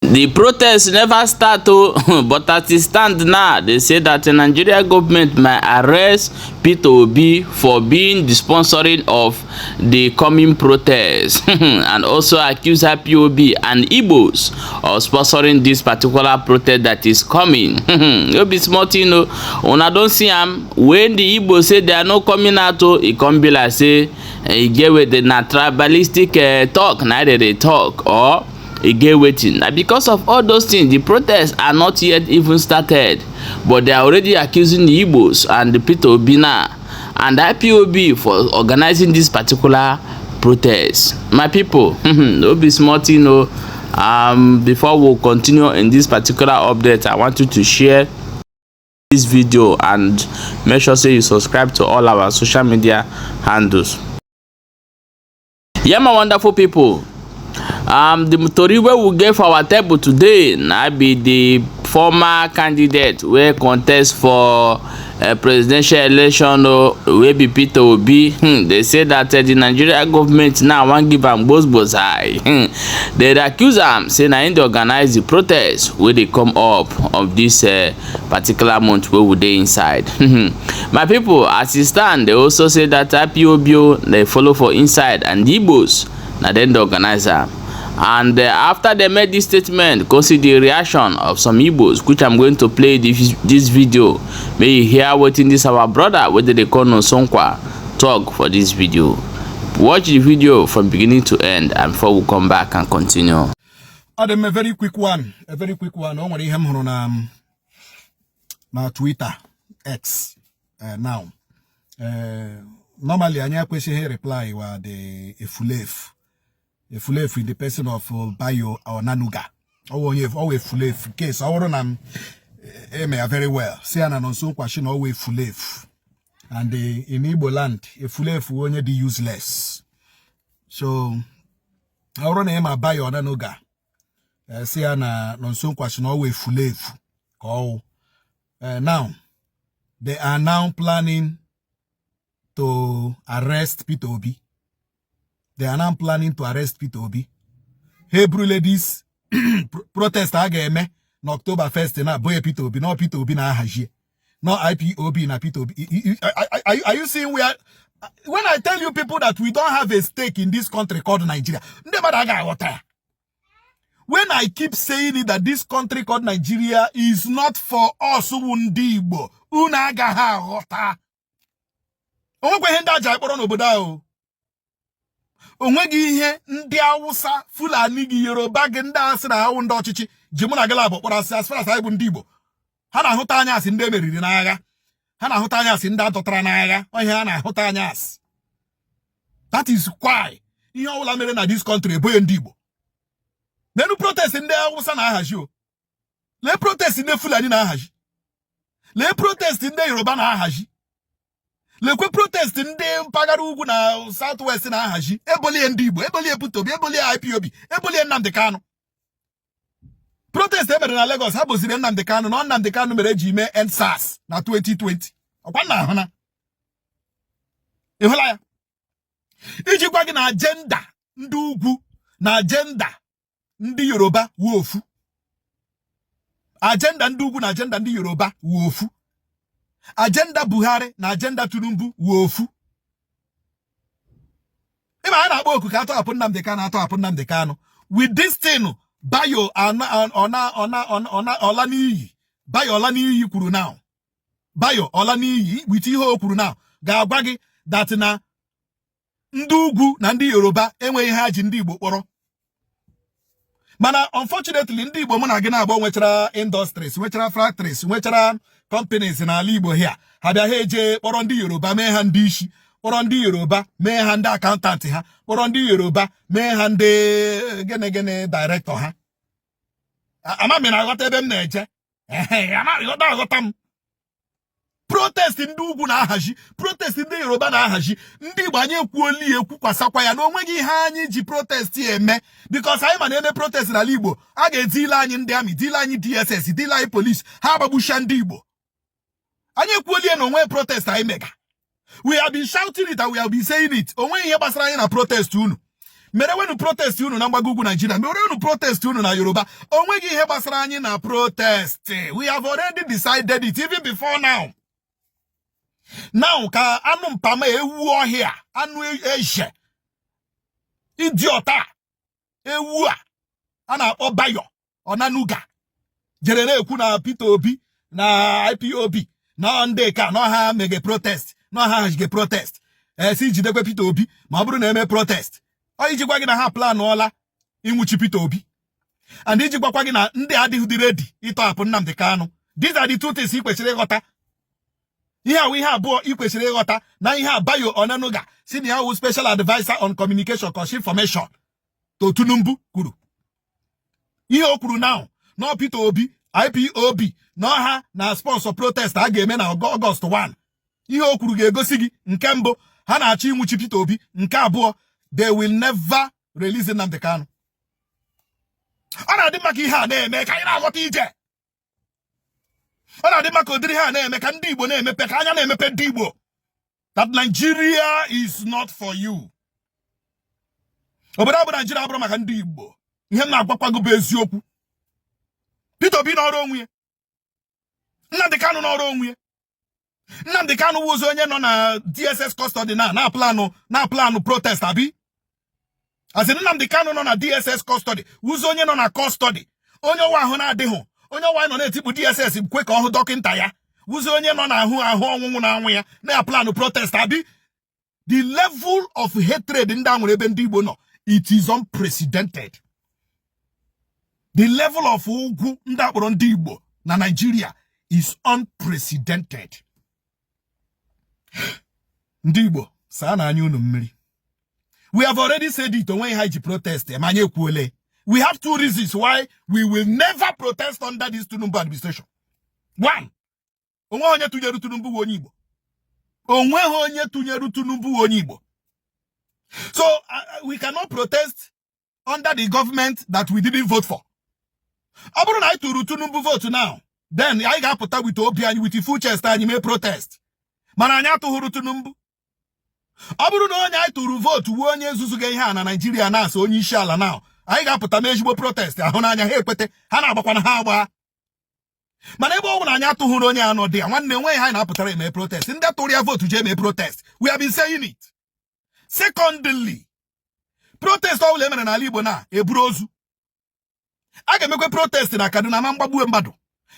The protests never start, but as it stands now, they say that the Nigeria government might arrest Peter Obi for being the sponsoring of the coming protests and also accuse Ipob and Igbos of sponsoring this particular protest that is coming. No be small thing, una don see am when the Igbos say they are not coming out, it come be like say e get with the tribalistic talk, na they talk, or e get wetin na because of all those things. The protests are not yet even started, but they are already accusing the Igbos and the Peter Obi now and Ipob for organizing this particular protest. My people, no be small thing. Before we continue in this particular update, I want you to share this video and make sure say you subscribe to all our social media handles. Yeah, my wonderful people, the story wey we get for our table today na be the former candidate wey contest for presidential election wey be Peter Obi. They say that the Nigeria government now wan give am gbos eye. They accuse am say na him dey organize the protest wey dey come up of this particular month wey we dey inside. My people, as e stand, they also say that Ipob dey follow for inside and the Igbos na dem dey organize am. And after they made this statement, go see the reaction of some Igbos, which I'm going to play this video. May you hear what in this our brother, whether they call no Sonkwa, talk for this video. Watch the video from beginning to end, and before we come back and continue. Adam, a very quick one. Only him on my Twitter X now. Normally, I question here reply were the Fulef. A Fulef in the person of Bayo or Nanuga. Always Fulef case. I want to very well. Say an also question always Fulef. And in Igbo land, a Fulef will only be useless. So I want to Bayo or Nanuga. Say an also question always Fulef. Oh, now they are now planning to arrest Peter Obi. They are now planning to arrest Peter Obi. Hebrew ladies protest again on October 1st na boy Peter Obi, no Peter Obi na haji. No Ipob na Peter Obi. Are you seeing where when I tell you people that we don't have a stake in this country called Nigeria? When I keep saying it that this country called Nigeria is not for us Igbo, unaga ha ghọta. Onwe henda ja ikporo n'obodo ahụ. Onwegi ihe ndị Awụsa, Fulani gị, Yoruba gị, ndị asị na ahụ ndị ọchịchị ji mụ na gị labụ kpọrọ asị as far as anyị bụ ndị Igbo. Ha na-ahụta anya asị ndị emeriri n'agha. Ha na-ahụta anya asị ndị adọtara n'agha. Onye ha na-ahụta anya asị. That is why ihe ọbụla mere na this country eboye ndị Igbo. Nenu protest ndị Awụsa na-ahaji o. Lee protest ndị Fulani na-ahaji. Lee protest ndị Yoruba na-ahaji. Lekwe protest ndị mpaghara ugwu na Southwest na ahaji. Ebolie ndị Igbo, ebolie Peter Obi, ebolie Ipob, ebolie Nnamdi Kanu. Protest emere na Lagos ha boziri Nnamdi Kanu na Nnamdi Kanu mere ji mee EndSARS na 2020. Ọkwa na ahụ na. Ịhụla ya? Iji gwa gị na agenda ndị ugwu na agenda ndị Yoruba wu ofu. Agenda ndị ugwu na agenda ndị Yoruba wu ofu. Agenda Buhari na agenda Tinubu wofu. Ima ana akpọ oku ka atọ apụ Nnamdi Kanu atọ apụ Nnamdi Kanu. With this thing, Bayo Olaniyi. Bayo Olaniyi kwuru now. Bayo Olaniyi with ihe o kwuru now. Ga-agwa gị that na ndị ugwu na ndị Yoruba enweghị ha ji ndị Igbo kpọrọ. Mana unfortunately ndị Igbo mụ na gị na-agba nwechara industries, nwechara factories, nwechara companies na ala Igbo here. Ha bịa ha eje kpọrọ ndị Yoruba mee ha ndị isi, kpọrọ ndị Yoruba mee ha ndị accountant ha, kpọrọ ndị Yoruba mee ha ndị gene director ha. Ama m na aghọta ebe m na-eje. Ama aghọta m. Protest ndị ugwu na ahaji, protest ndị Yoruba na ahaji, ndị Igbo anyị ekwuoli ekwukwasakwa ya na onweghị ihe anyị ji protest eme, because anyị ma na-eme protest n'ala Igbo, a ga-edile anyị ndị amị, dile anyị DSS, dile anyị police, ha agbagbucha ndị Igbo. Anyị ekwuoli na onwe protest anyị mega. We have been shouting it and we have been saying it. Onwe ihe gbasara anyị na protest unu. mere wenu protest unu na mgbago ugwu Nigeria, mere wenu protest unu na Yoruba. Onwegi ihe gbasara anyị na protest. We have already decided it even before now. Now ka anu mpama ewu ohia, anu eje. Idiota. Ewu a. Ana obayo. Onanuga. Jerene ekwu na Peter Obi na Ipob. Na ndeka no ha mege protest. No ha jige protest. Si jidekwe Peter Obi ma bụrụ na eme protest. O ijikwa gị na ha plan ọla inwuchi Peter Obi. And ijikwa gị na ndị adịghị ready ịtọhapụ Nnamdi Kanu. These are the two things i kwesịrị ịghọta. Ihe abụọ i kwesịrị ịghọta na ihe Bayo Onanuga, senior special advisor on communication and information to Tinubu kwuru. Ihe o kwuru now, no Peter Obi, Ipob, no ha na sponsor protest a ga-eme na August 1. Ihe o kwuru ga-egosi gị nke mbụ ha na-achọ inwuchi Peter Obi, nke abụọ they will never release Nnamdi Kanu. Ọ na-adị maka ihe a na-eme ka anyị na-aghọta ije. Ọ na-adị maka ụdịrị ha na-eme ka ndị Igbo na-emepe ka anya na-emepe ndị Igbo. That Nigeria is not for you. Obodo abụ Nigeria abụrụ maka ndị Igbo. Ihe m na-agwakwa gị bụ eziokwu. Peter Obi n'ọrụ onwe ya. Nnamdi Kanu n'ọrụ onwe ya. Nnamdi Kanu wụzi onye nọ na DSS custody na planụ protest abi. As in Nnamdi Kanu nọ na DSS custody, wụzi onye nọ na custody. Onye ọwa ahụ na-adịghị. Onye ọwa nọ na-etipụ DSS kwe ka ọhụ dọkịnta ya. Wụzi onye nọ na ahụ ọnwụnwụ na anwụ ya na planụ protest abi. The level of hatred ndị a nwere ebe ndị Igbo nọ, it is unprecedented. The level of ugwu ndị akpọrọ ndị Igbo na Nigeria is unprecedented. Ndị Igbo, saa na anya unu mmiri. We have already said it when we protest. We have two reasons why we will never protest under this Tinubu administration. One, onwe onye tunyeru Tinubu onye Igbo. Onwe onye tunyeru Tinubu onye Igbo. So we cannot protest under the government that we didn't vote for. Aburu na ituru Tinubu vote now. Then I ga put with Obi and with the full chest and you may protest. Mana anya tuhuru Tinubu. Aburu na onye ituru vote wu onye zuzuge ihe na Nigeria na so onye isi ala now. I ga put mejigbo protest ahụ na anya ha ekwete ha na agbakwa na ha agba. Mana ebe ọ bụ na anya tuhuru onye anọ dị nwanne nwe ha na apụtara eme protest. Ndị toria vote je eme protest. We have been saying it. Secondly, protest all emere na Igbo na eburu ozu. A ga-emekwe protest na Kaduna ama mgbagbu mmadụ.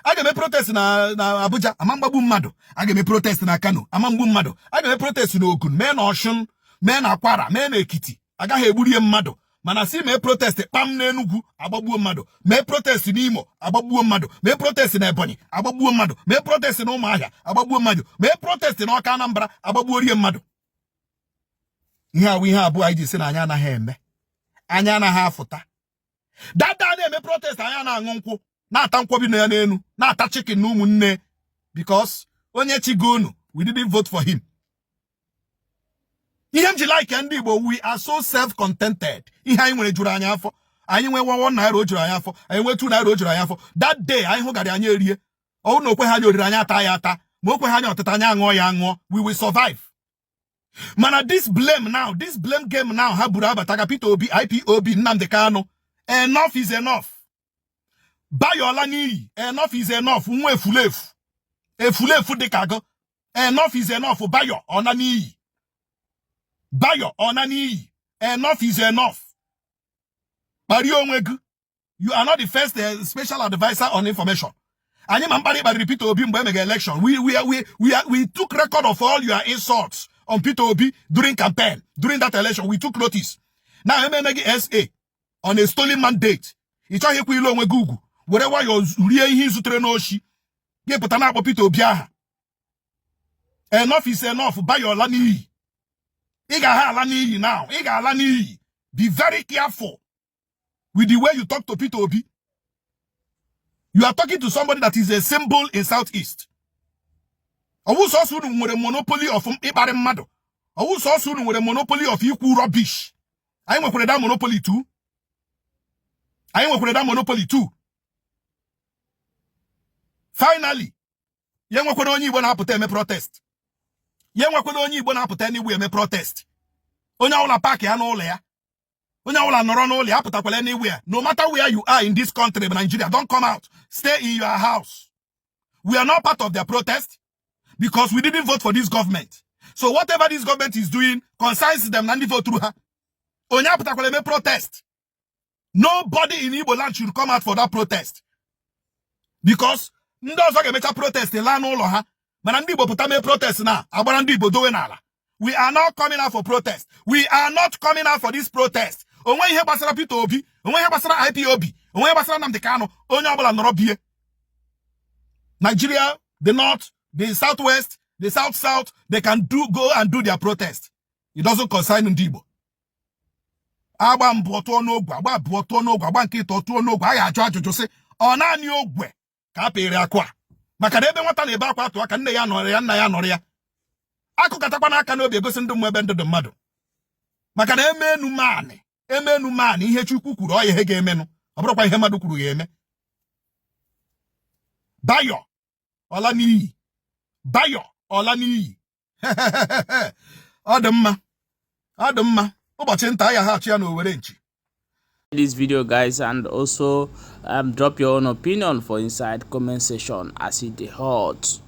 A ga-eme protest na Abuja ama mgbagbu mmadụ. A ga-eme protest na Kano ama mgbagbu mmadụ. A ga-eme protest na Ogun, mee na Osun, mee na Kwara, mee na Ekiti. Agaghị egburie mmadụ. Mana si mee protest kpam na Enugu agbagbuo mmadụ. Mee protest n'Imo agbagbuo mmadụ. Mee protest na Ebonyi agbagbuo mmadụ. Mee protest na Ụmụahịa agbagbuo mmadụ. Mee protest na Ọka Anambra agbagbuo rie mmadụ. Ihe abụọ anyị ji sị na anya anaghị eme. Anya anaghị afụta. Dada na-eme protest anya na-aṅụ nkwụ, na-ata nkwobi na ya n'enu, na-ata chicken na ụmụnne because onye chigonu, we didn't vote for him. Ihe m ji like ndị Igbo, we are so self-contented. Ihe anyị nwere juru anyị afọ. Anyị nwe 1 naira o juru anyị afọ. Anyị nwe 2 naira o juru anyị afọ. That day anyị hụgara anyị erie. Ọ na okwe ha anyị oriri anyị ata ya ata. Ma okwe ha anyị ọtịta anyị aṅụọ ya aṅụọ. We will survive. Mana this blame game now ha buru abataga Peter Obi, Ipob, Nnamdi Kanu. Enough is enough. Bayola n'iyi. Enough is enough. Nwe efulefu. Efulefu dịka go. Enough is enough. Bayo ọna n'iyi. Bayo ọna n'iyi. Enough is enough. Bario onwegu. You are not the first special advisor on information. Anyị ma mkparị kparịrị Peter Obi mgbe emege election. We took record of all your insults on Peter Obi during campaign. During that election, we took notice. Now emege SA. On a stolen mandate. Ị chọghị ikwu ilu onwe gị ugwu. Were wayo rie ihe izutere n'oshi. Gị pụta na akpọ Peter Obi aha. Enough is enough. Bayola n'iyi. Ị ga-ha ala n'iyi now. Ị ga-ala n'iyi. Be very careful with the way you talk to Peter Obi. You are talking to somebody that is a symbol in Southeast. Owu sọsọ unu nwere monopoly of ịkparị mmadụ. Owu sọsọ unu nwere monopoly of ikwu rubbish. Anyị nwekwara that monopoly too. I ain't working that monopoly too. Finally, yen working on you when I put a protest. Yen working on you when I put anywhere me protest. Onya ola park ya no there. Anywhere. No matter where you are in this country, Nigeria, don't come out. Stay in your house. We are not part of their protest because we didn't vote for this government. So whatever this government is doing concerns them and they vote through her. Protest. Nobody in Igbo land should come out for that protest. Because protest protest now. We are not coming out for protest. We are not coming out for this protest. Nigeria, the north, the southwest, the south, they can go and do their protest. It doesn't concern Ndibo. Bayo Olani Bayo Olani Adamma this video, guys, and also drop your own opinion for inside comment section as it hot.